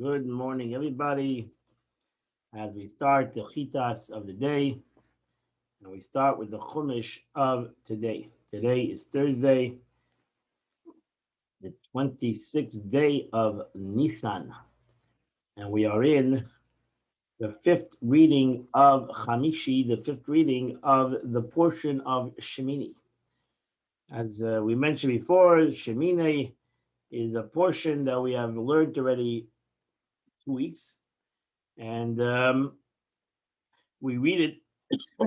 Good morning, everybody. As we start the chitas of the day, and we start with the chumash of today. Today is Thursday, the 26th day of Nisan, and we are in the fifth reading of Chamishi, the fifth reading of the portion of Shemini. As we mentioned before, Shemini is a portion that we have learned already 2 weeks, and we read it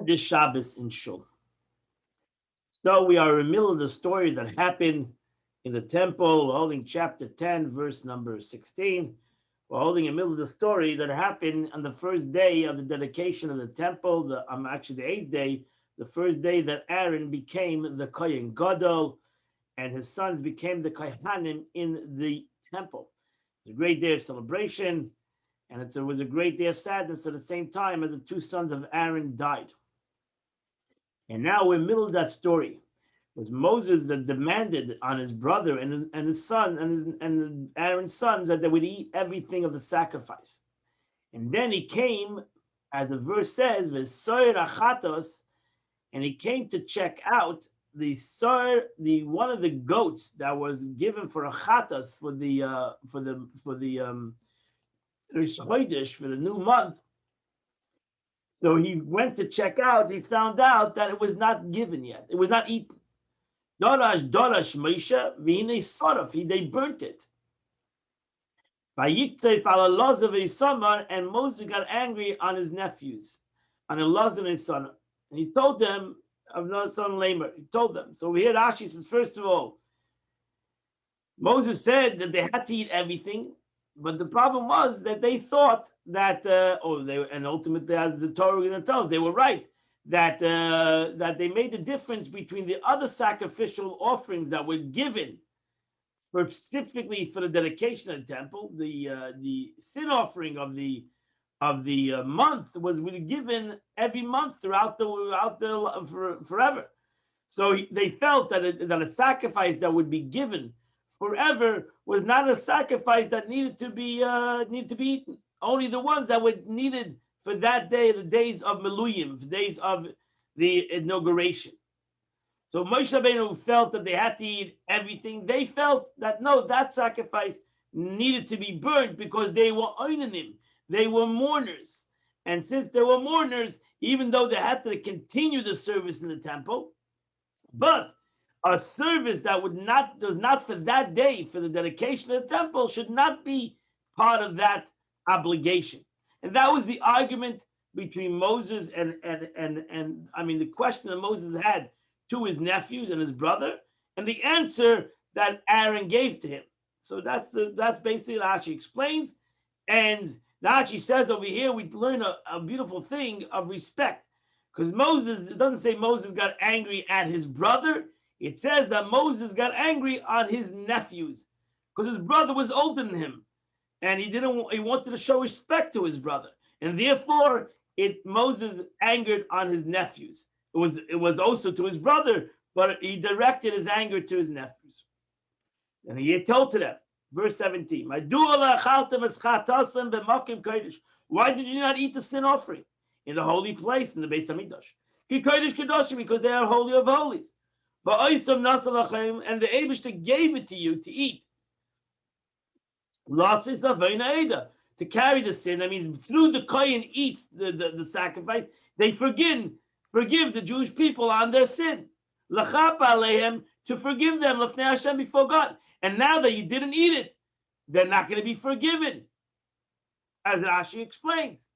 this Shabbos in Shul. So we are in the middle of the story that happened in the temple. We're holding chapter 10, verse number 16. We're holding in the middle of the story that happened on the first day of the dedication of the temple, actually the 8th day, the first day that Aaron became the Kohen Gadol, and his sons became the Kohanim in the temple. It's a great day of celebration, and it was a great day of sadness at the same time as the two sons of Aaron died. And now we're in the middle of that story. It was Moses that demanded on his brother and his son and Aaron's sons that they would eat everything of the sacrifice. And then he came, as the verse says, "V'soyer achatos," and he came to check out the one of the goats that was given for achatos for the Rosh Chodesh, for the new month. So he went to check out. He found out that it was not given yet. It was not eaten. Darash Moshe v'hinei saraf. They burnt it. Vayiktzef al Elazar v'Isamar, and Moses got angry on his nephews, on Elazar and his son, and he told them of no son Lamer. He told them. So here Rashi says, first of all, Moses said that they had to eat everything. But the problem was that they thought that, and ultimately, as the Torah is going to tell us, they were right, that they made the difference between the other sacrificial offerings that were given specifically for the dedication of the temple. The sin offering of the month was given every month throughout forever. So they felt that a sacrifice that would be given forever was not a sacrifice that needed to be eaten. Only the ones that were needed for that day, the days of Meluyim, the days of the inauguration. So Moshe Rabbeinu felt that they had to eat everything. They felt that no, that sacrifice needed to be burnt because they were oinanim, they were mourners. And since they were mourners, even though they had to continue the service in the temple, but a service that was not for that day, for the dedication of the temple, should not be part of that obligation. And that was the argument between Moses and the question that Moses had to his nephews and his brother, and the answer that Aaron gave to him. So that's basically what Rashi explains. And Rashi says over here, we learn a beautiful thing of respect. Because Moses, it doesn't say Moses got angry at his brother. It says that Moses got angry on his nephews because his brother was older than him, and he wanted to show respect to his brother, and therefore Moses angered on his nephews. It was also to his brother, but he directed his anger to his nephews. And he told to them, verse 17, "Why did you not eat the sin offering in the holy place in the Beis Hamikdash? Because they are holy of holies. And the Eibishter gave it to you to eat. To carry the sin. That means through the Kohen eats the sacrifice, they forgive the Jewish people on their sin. To forgive them before God. And now that you didn't eat it, they're not going to be forgiven, as Rashi explains.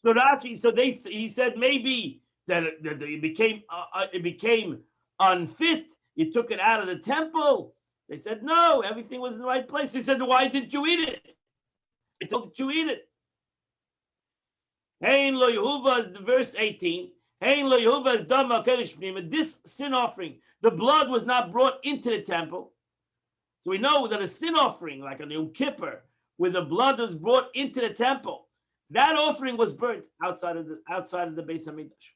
So he said maybe that it became unfit. You took it out of the temple. They said no, everything was in the right place. He said, why didn't you eat it? I told you to eat it. Hein lo Yehuva is verse 18. Hein lo Yehuva is dama kedesh pnima. This sin offering, the blood was not brought into the temple. So we know that a sin offering, like a Yom Kippur, where the blood was brought into the temple, that offering was burnt outside of the Beis Hamikdash.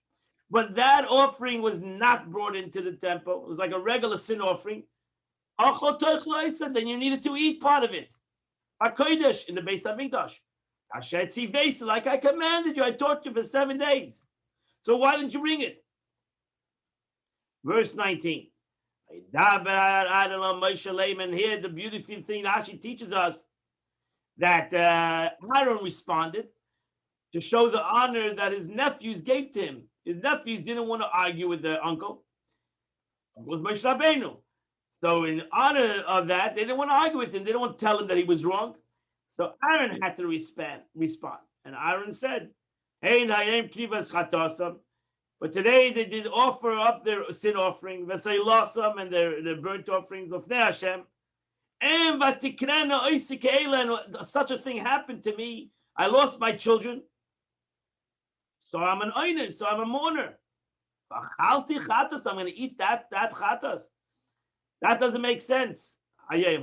But that offering was not brought into the temple. It was like a regular sin offering. Then you needed to eat part of it. HaKodesh in the Beis Hamikdash. Asher tzivesi, like I commanded you, I taught you for 7 days. So why didn't you bring it? Verse 19. And here the beautiful thing Rashi teaches us that Aaron responded to show the honor that his nephews gave to him. His nephews didn't want to argue with their uncle. It was Moshe Rabbeinu. So in honor of that, they didn't want to argue with him. They didn't want to tell him that he was wrong. So Aaron had to respond. And Aaron said, Hey, Nayim Kivas Chatasam. But today they did offer up their sin offering, Vesaylasam, and their burnt offerings of Hashem. And such a thing happened to me. I lost my children. So I'm an oiner, so I'm a mourner. I'm going to eat that chatas. That doesn't make sense. You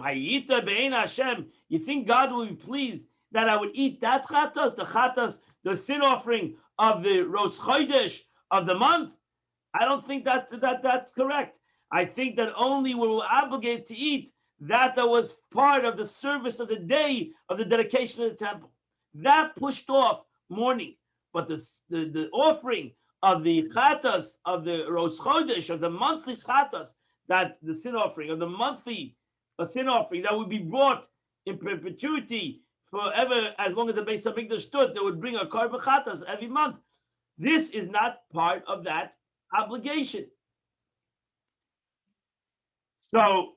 think God will be pleased that I would eat that chatas, the sin offering of the Rosh Chodesh of the month? I don't think that's correct. I think that only we were obligated to eat that was part of the service of the day of the dedication of the temple. That pushed off mourning. But the offering of the chatas of the Rosh Chodesh, of the monthly chatas, that the sin offering of the monthly sin offering that would be brought in perpetuity forever, as long as the Beis Hamikdash stood, they would bring a korban chatas every month. This is not part of that obligation. So,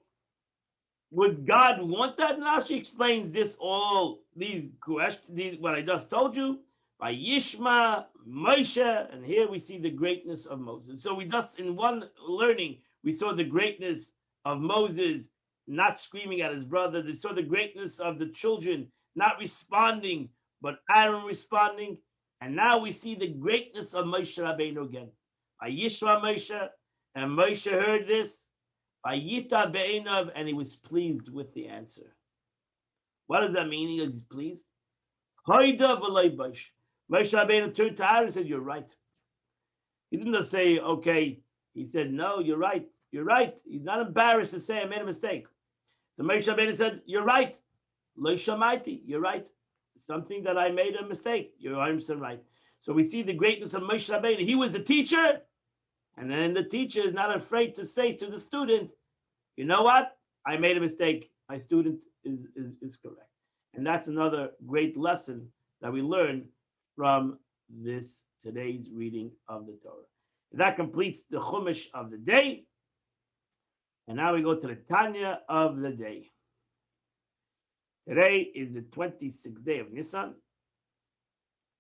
would God want that? Now she explains this these questions, what I just told you, by Yishma, Moshe, and here we see the greatness of Moses. So we just, in one learning, we saw the greatness of Moses not screaming at his brother. We saw the greatness of the children not responding, but Aaron responding. And now we see the greatness of Moshe Rabbeinu again. By Yishma Moshe, and Moshe heard this, by Yita Be'enav, and he was pleased with the answer. What does that mean? He was pleased. Hoida v'loi bosh. Moshe Rabbeinu turned to Aaron and said, "You're right." He didn't just say, "Okay." He said, "No, you're right. You're right." He's not embarrassed to say, "I made a mistake." The Moshe Rabbeinu said, "You're right. Lo shamaiti. You're right. Something that I made a mistake. You're 100% right." So we see the greatness of Moshe Rabbeinu. He was the teacher, and then the teacher is not afraid to say to the student, "You know what? I made a mistake. My student is correct." And that's another great lesson that we learn from today's reading of the Torah. That completes the Chumash of the day. And now we go to the Tanya of the day. Today is the 26th day of Nisan.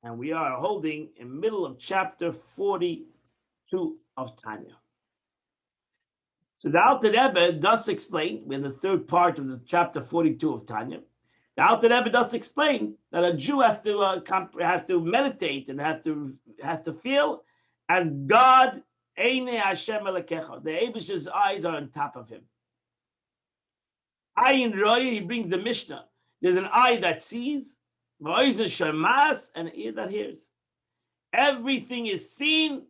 And we are holding in the middle of chapter 42 of Tanya. So the Alter Rebbe does explain, we're in the third part of the chapter 42 of Tanya. The Alter Rebbe does explain that a Jew has to meditate and has to feel as God, Eine Hashem Elokecha. The Eibish's eyes are on top of him. Ayin Roya, he brings the Mishnah. There's an eye that sees, Shamas, and an ear that hears. Everything is seen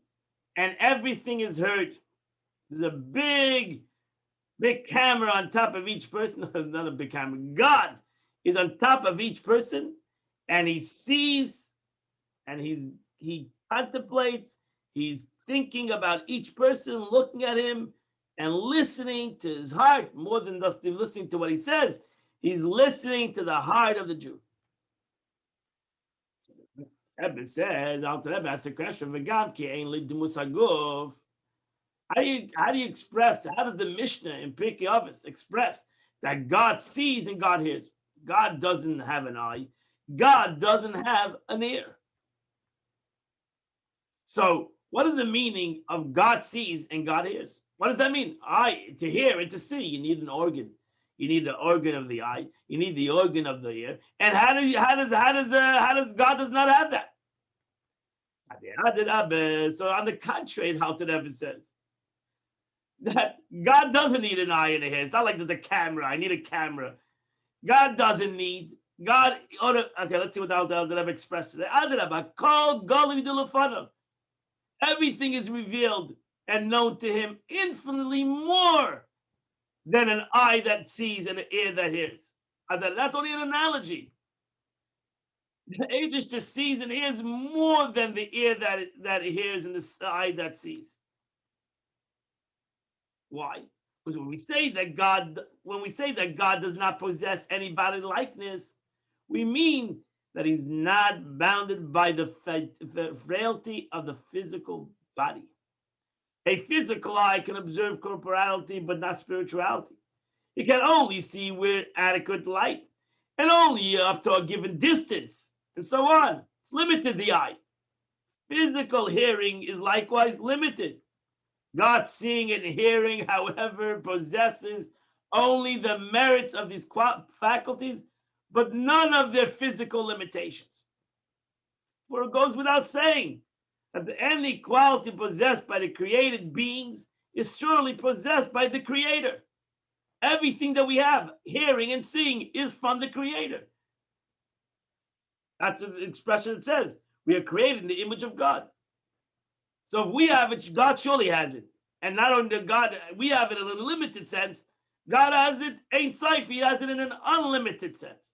and everything is heard. There's a big camera on top of each person. Not a big camera. God is on top of each person, and he sees, and he contemplates, he's thinking about each person, looking at him, and listening to his heart, more than just listening to what he says. He's listening to the heart of the Jew. Rebbe says, Alter Rebbe asks a question, how do you express, how does the Mishnah in Pirkei Avos express that God sees and God hears? God doesn't have an eye. God doesn't have an ear. So what is the meaning of God sees and God hears? What does that mean? To hear and to see, you need an organ. You need the organ of the eye. You need the organ of the ear. And how does God does not have that? So on the contrary, how to Rebbe says that God doesn't need an eye and a ear. It's not like there's a camera. I need a camera. God doesn't need. Okay, let's see what the Rebbe expressed today. Everything is revealed and known to him infinitely more than an eye that sees and an ear that hears. That's only an analogy. The Eibushter sees and hears more than the ear that hears and the eye that sees. Why? Because when we say that God does not possess any bodily likeness, we mean that he's not bounded by the frailty of the physical body. A physical eye can observe corporality but not spirituality. It can only see with adequate light and only up to a given distance, and so on. It's limited, the eye. Physical hearing is likewise limited. God's seeing and hearing, however, possesses only the merits of these faculties, but none of their physical limitations. For it goes without saying that any quality possessed by the created beings is surely possessed by the Creator. Everything that we have, hearing and seeing, is from the Creator. That's the expression it says. We are created in the image of God. So if we have it, God surely has it. And not only God, we have it in a limited sense. God has it, Ein Sof, he has it in an unlimited sense.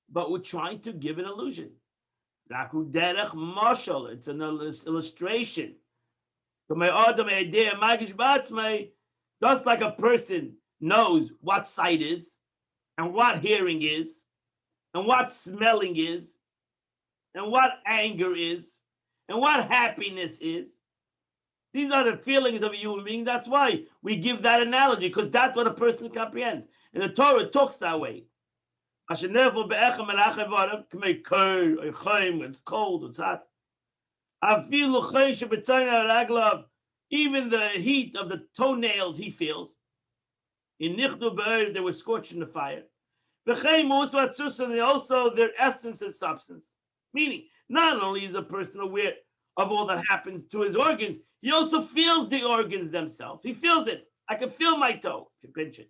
But we're trying to give an illusion. It's an illustration. Just like a person knows what sight is, and what hearing is, and what smelling is, and what anger is, and what happiness is. These are the feelings of a human being. That's why we give that analogy, because that's what a person comprehends. And the Torah talks that way. It's cold, it's hot. Even the heat of the toenails he feels. In Nichdu, they were scorched in the fire. And also their essence and substance. Meaning, not only is a person aware of all that happens to his organs, he also feels the organs themselves. He feels it. I can feel my toe if you pinch it.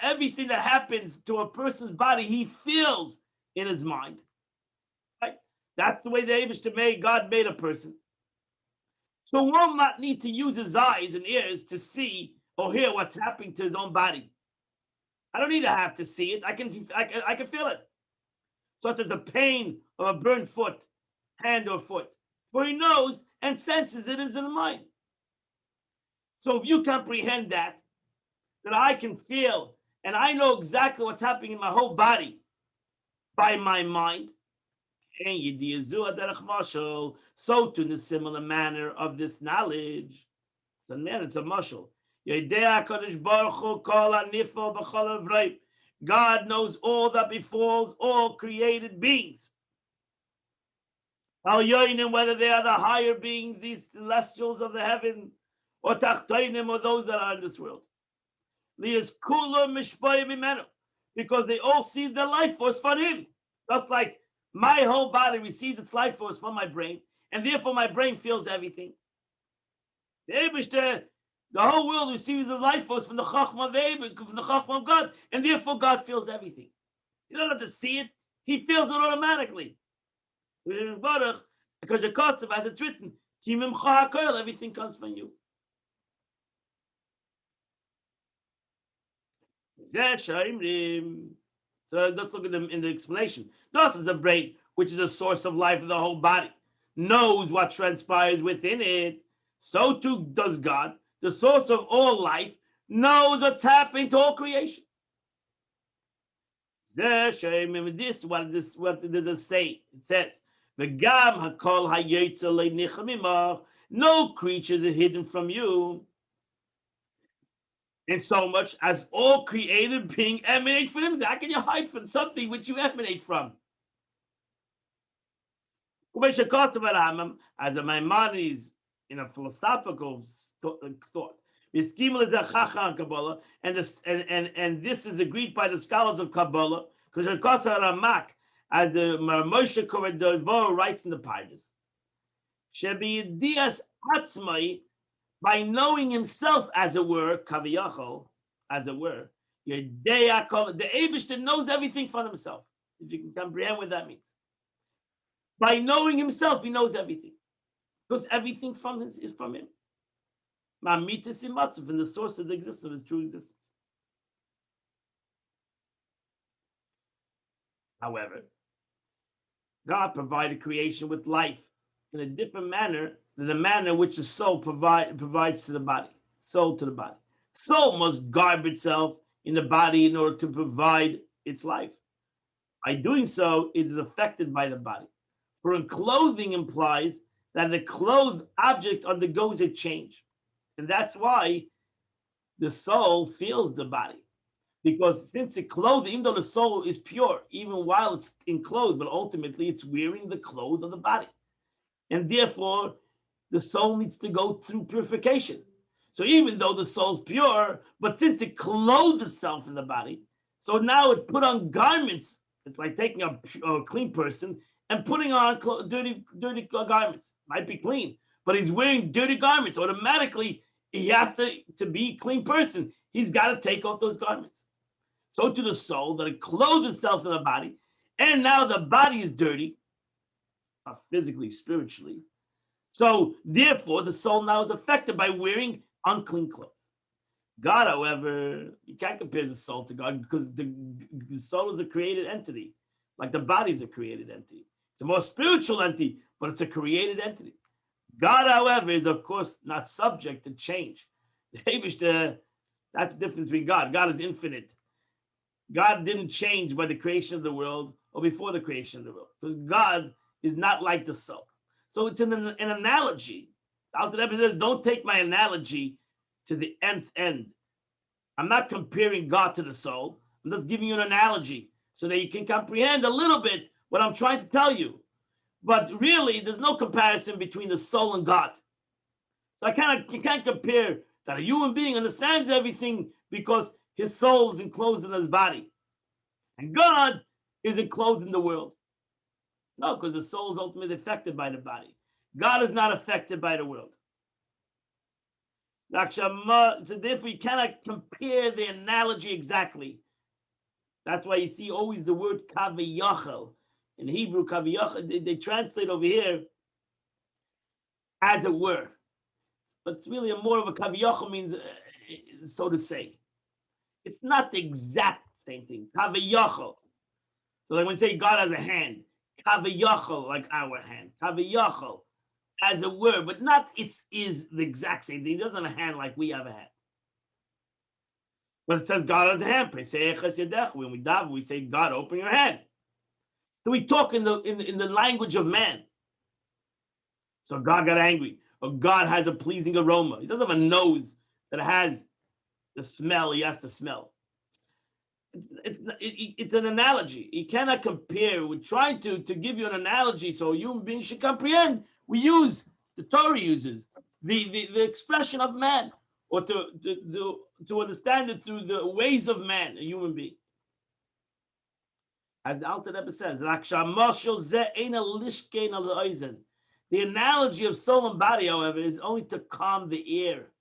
Everything that happens to a person's body, he feels in his mind. Right? That's the way the Eibushter God made a person. So one will not need to use his eyes and ears to see or hear what's happening to his own body. I don't need to have to see it. I can feel it. Such as the pain of a burned foot, hand or foot. For he knows and senses it is in the mind. So if you comprehend that I can feel and I know exactly what's happening in my whole body by my mind, so to in a similar manner of this knowledge, it's a mashal. God knows all that befalls all created beings. Whether they are the higher beings, these celestials of the heaven, or tachtainim, or those that are in this world. Because they all see the life force from him. Just like my whole body receives its life force from my brain, and therefore my brain feels everything. The whole world receives the life force from the Chachma of God, and therefore God feels everything. You don't have to see it; He feels it automatically. Because the Kotzev, as it's written, everything comes from you. So let's look at them in the explanation. Thus is the brain, which is a source of life of the whole body, knows what transpires within it. So too does God, the source of all life, knows what's happening to all creation. This, what does it say? It says, no creatures are hidden from you. In so much as all created being emanate from him. How can you hide from something which you emanate from? As the Maimonides in a philosophical thought, and this is agreed by the scholars of Kabbalah, because Ramak, as the Moshe Kordovo writes in the Pardes, Shebidias Atzmai, by knowing himself, as it were, kaviyachol, as it were, the Eibushter knows everything from himself. If you can comprehend what that means. By knowing himself, he knows everything. Because everything from him is from him. Mamitis imatzav, in the source of the existence of his true existence. However, God provided creation with life in a different manner than the manner in which the soul provides to the body, soul to the body. Soul must garb itself in the body in order to provide its life. By doing so, it is affected by the body. For clothing implies that the clothed object undergoes a change. And that's why the soul feels the body. Because since it clothed, even though the soul is pure, even while it's enclosed, but ultimately it's wearing the clothes of the body. And therefore, the soul needs to go through purification. So even though the soul's pure, but since it clothed itself in the body, so now it put on garments. It's like taking a clean person and putting on dirty garments. Might be clean, but he's wearing dirty garments. Automatically, he has to be a clean person. He's got to take off those garments. So to the soul that it clothes itself in the body, and now the body is dirty, physically, spiritually. So therefore, the soul now is affected by wearing unclean clothes. God, however, you can't compare the soul to God because the soul is a created entity, like the body is a created entity. It's a more spiritual entity, but it's a created entity. God, however, is of course not subject to change. That's the difference between God. God is infinite. God didn't change by the creation of the world or before the creation of the world, because God is not like the soul. So it's an analogy. Alter Rebbe says, don't take my analogy to the nth end. I'm not comparing God to the soul. I'm just giving you an analogy so that you can comprehend a little bit what I'm trying to tell you. But really, there's no comparison between the soul and God. So you can't compare that a human being understands everything because his soul is enclosed in his body. And God is enclosed in the world. No, because the soul is ultimately affected by the body. God is not affected by the world. So therefore, you cannot compare the analogy exactly. That's why you see always the word kaviyachal. In Hebrew, kaviyachal, they translate over here as it were. But it's really more of a kaviyachal means, so to say. It's not the exact same thing. Kaviyachal. So like when we say God has a hand, kaviyachal, like our hand. Kaviyachal. As a word, but not is the exact same thing. He doesn't have a hand like we have a hand. But it says God has a hand. When we daven, we say, God, open your hand. So we talk in the language of man. So God got angry, or God has a pleasing aroma. He doesn't have a nose that has the smell he has to smell. It's an analogy. You cannot compare. We're trying to give you an analogy so a human being should comprehend. We use, the Torah uses, the expression of man, or to understand it through the ways of man, a human being. As the Alter Rebbe says, the analogy of soul and body, however, is only to calm the ear.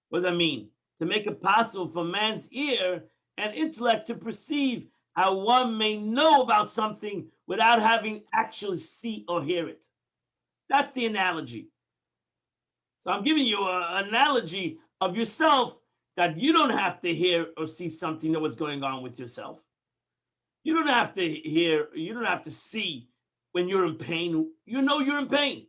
What does that mean? To make it possible for man's ear and intellect to perceive how one may know about something without having actually see or hear it. That's the analogy. So I'm giving you an analogy of yourself that you don't have to hear or see something, know what's going on with yourself. You don't have to hear, you don't have to see when you're in pain. You know you're in pain.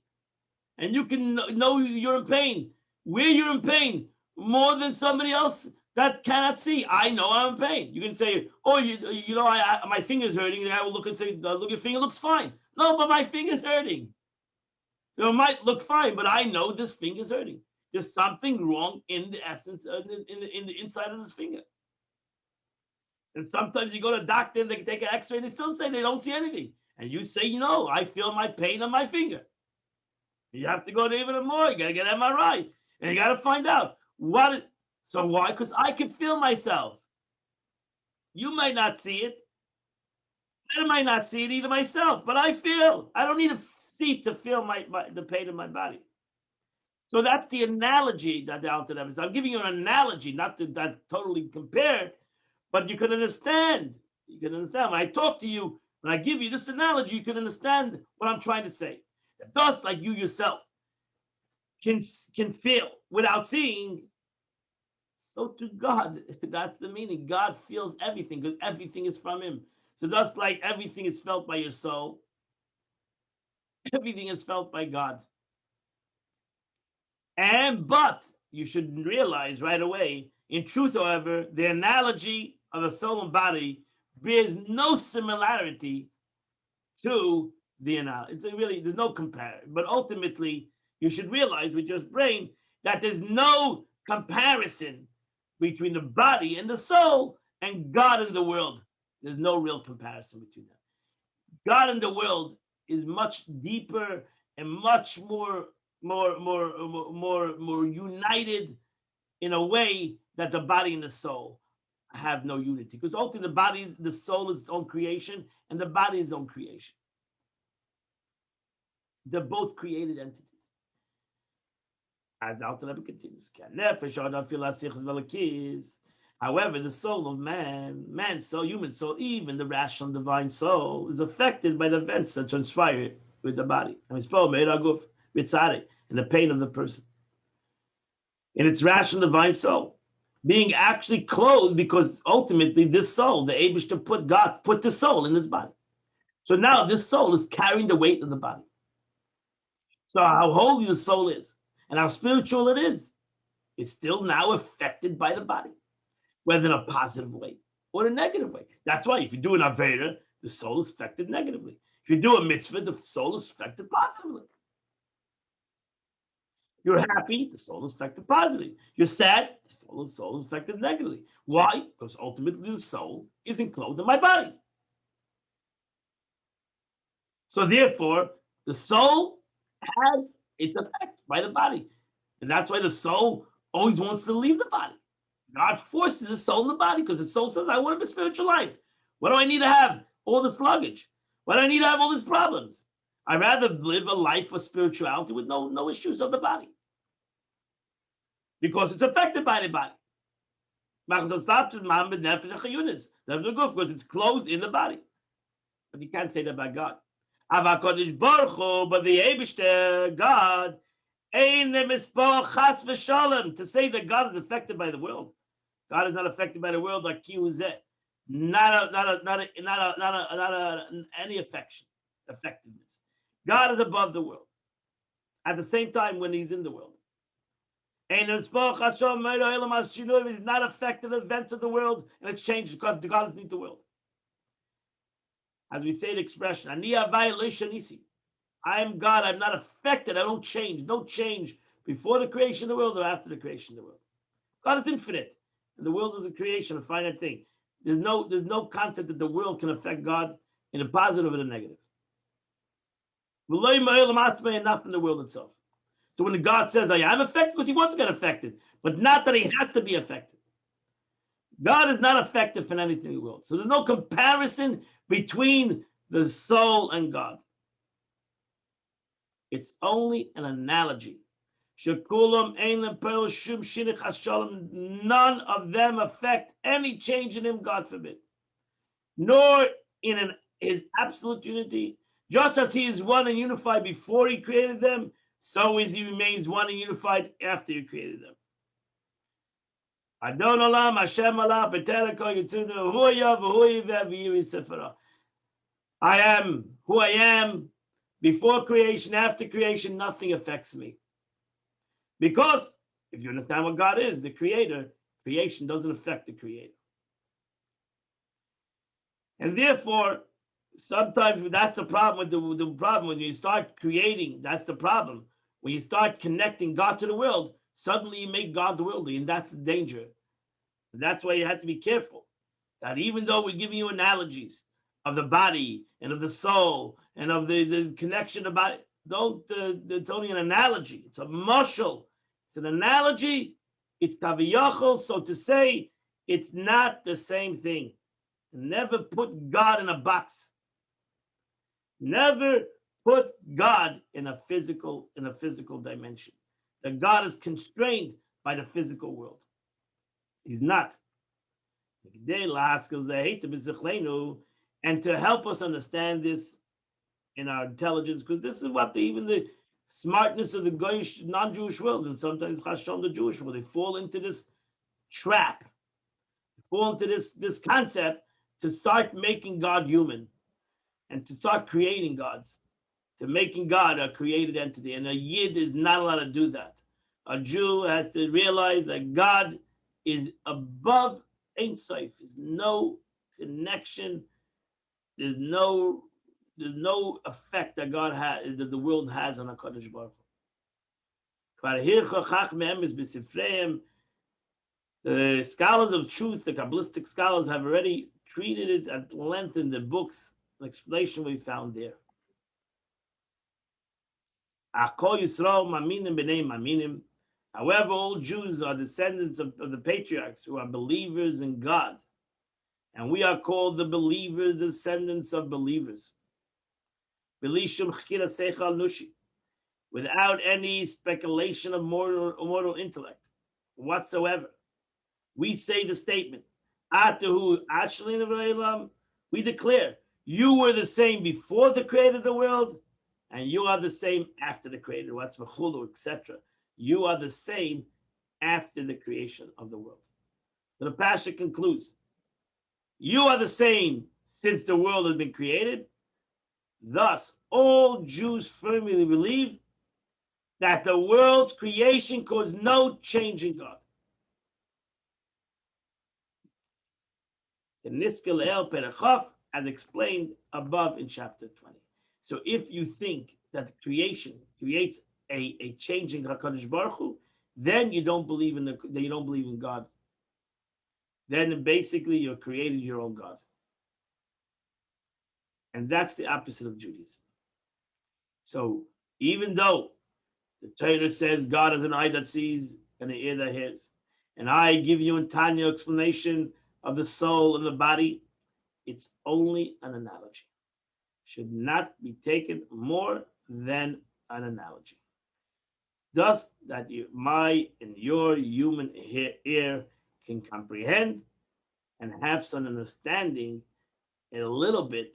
And you can know you're in pain, where you're in pain, more than somebody else that cannot see. I know I'm in pain. You can say, oh, you know, my finger's hurting, and I will look and say, look, your finger looks fine. No, but my finger's hurting. So it might look fine, but I know this finger's hurting. There's something wrong in the essence, in the inside of this finger. And sometimes you go to a doctor and they take an x-ray and they still say they don't see anything. And you say, you know, I feel my pain on my finger. You have to go to even more. You got to get MRI. And you got to find out what is. So why? Because I can feel myself. You might not see it. I might not see it either myself, but I feel. I don't need to see to feel the pain in my body. So that's the analogy that the Alter Rebbe is. I'm giving you an analogy, not to that totally compare, but you can understand. You can understand. When I talk to you, when I give you this analogy, you can understand what I'm trying to say. Just like you yourself. can feel without seeing, so to God. That's the meaning. God feels everything because everything is from Him. So just like everything is felt by your soul, everything is felt by God. But you should realize right away, in truth, however, the analogy of the soul and body bears no similarity to the analogy. It's really, there's no comparison. But ultimately, you should realize with your brain that there's no comparison between the body and the soul and God and the world. There's no real comparison between them. God and the world is much deeper and much more united in a way that the body and the soul have no unity. Because ultimately the soul is its own creation and the body is its own creation. They're both created entities. As the Alter Rebbe continues, however, the soul of man's soul, human soul, even the rational divine soul, is affected by the events that transpire with the body. And the pain of the person. In its rational divine soul, being actually clothed, because ultimately this soul, the Eibishter put the soul in his body. So now this soul is carrying the weight of the body. So how holy the soul is and how spiritual it is, it's still now affected by the body, whether in a positive way or a negative way. That's why if you do an Avera, the soul is affected negatively. If you do a mitzvah, the soul is affected positively. You're happy, the soul is affected positively. You're sad, the soul is affected negatively. Why? Because ultimately the soul is enclosed in my body. So therefore, the soul has its effect by the body. And that's why the soul always wants to leave the body. God forces the soul in the body because the soul says, I want a spiritual life. What do I need to have? All this luggage. Why do I need to have all these problems? I'd rather live a life of spirituality with no issues of the body. Because it's affected by the body. Because it's clothed in the body. But you can't say that about God. But the Eibishter, God, to say that God is affected by the world. God is not affected by the world like not any effectiveness. God is above the world. At the same time, when He's in the world, He's not affected the events of the world, and it's changed because God is in the world. As we say the expression, I am God, I'm not affected, I don't change. No change before the creation of the world or after the creation of the world. God is infinite, and the world is a creation, a finite thing. There's no concept that the world can affect God in a positive or a negative. Enough in the world itself. So when God says, I am affected, because He wants to get affected, but not that He has to be affected. God is not affected from anything in the world. So there's no comparison between the soul and God. It's only an analogy. None of them affect any change in Him, God forbid. Nor in His absolute unity. Just as He is one and unified before He created them, so He remains one and unified after He created them. Adon Olam, Hashem Allah, I am who I am. Before creation, after creation, nothing affects me. Because if you understand what God is, the creator, creation doesn't affect the creator. And therefore, sometimes that's the problem with the problem when you start creating, that's the problem. When you start connecting God to the world, suddenly you make God the worldly, and that's the danger. And that's why you have to be careful. That even though we're giving you analogies of the body and of the soul and of the connection about it, it's only an analogy. It's a mashal. It's an analogy. It's kaviyachol. So to say, it's not the same thing. Never put God in a box. Never put God in a physical dimension. That God is constrained by the physical world. He's not. And to help us understand this in our intelligence, because this is what even the smartness of the Goyish, non-Jewish world, and sometimes Chashon, the Jewish world. They fall into this trap, they fall into this concept to start making God human and to start creating gods, to making God a created entity. And a Yid is not allowed to do that. A Jew has to realize that God is above Ein Sof. There's no connection. There's no effect that God has, that the world has on HaKadosh Baruch Hu. The scholars of truth, the Kabbalistic scholars, have already treated it at length in the books, an explanation we found there. However, all Jews are descendants of the patriarchs who are believers in God. And we are called the believers, descendants of believers. Without any speculation of mortal intellect whatsoever. We say the statement, we declare, you were the same before the creator of the world, and you are the same after the creator, etc. You are the same after the creation of the world. So the Pasha concludes, you are the same since the world has been created. Thus, all Jews firmly believe that the world's creation caused no change in God. The Niskel El Perechov, as explained above in chapter 20. So if you think that creation creates a change in HaKadosh Baruch Hu, then you don't believe in God. Then basically you're creating your own God. And that's the opposite of Judaism. So even though the Torah says God is an eye that sees and an ear that hears, and I give you in Tanya explanation of the soul and the body, it's only an analogy. Should not be taken more than an analogy. Thus, that my and your human ear can comprehend and have some understanding a little bit,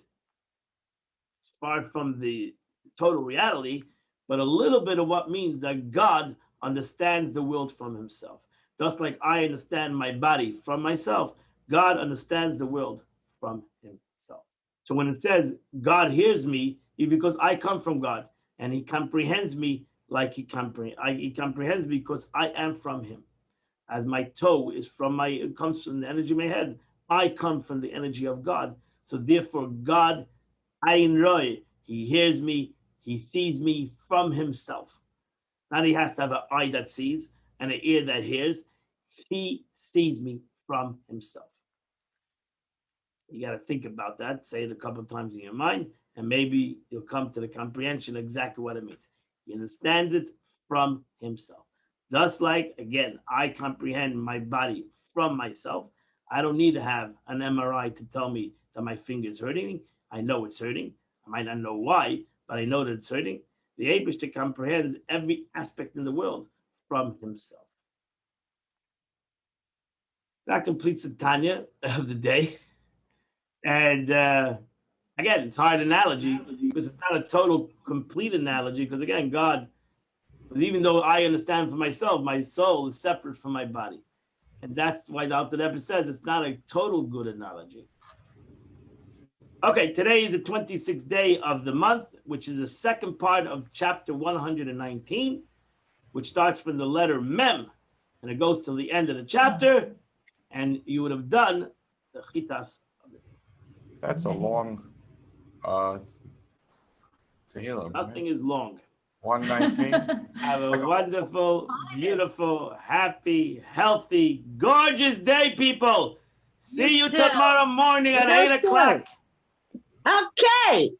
far from the total reality, but a little bit of what means that God understands the world from himself. Just like I understand my body from myself, God understands the world from himself. So when it says God hears me, it's because I come from God, and he comprehends me like he comprehends me because I am from him. As my toe is comes from the energy of my head, I come from the energy of God. So therefore, God, Ayin Roy, he hears me, he sees me from himself. Not he has to have an eye that sees and an ear that hears. He sees me from himself. You got to think about that, say it a couple of times in your mind, and maybe you'll come to the comprehension exactly what it means. He understands it from himself. Just like, again, I comprehend my body from myself. I don't need to have an MRI to tell me that my finger is hurting. I know it's hurting. I might not know why, but I know that it's hurting. The Eibishter comprehends every aspect in the world from himself. That completes the Tanya of the day. And again, it's hard analogy because it's not a total, complete analogy. Because again, God, even though I understand for myself, my soul is separate from my body. And that's why the Alter Rebbe says it's not a total good analogy. Okay, today is the 26th day of the month, which is the second part of chapter 119, which starts from the letter Mem, and it goes till the end of the chapter, and you would have done the Chitas. That's a long Tehillim. Nothing is long. 119. Have a wonderful, beautiful, happy, healthy, gorgeous day, people. See you tomorrow morning at 8 o'clock. Okay.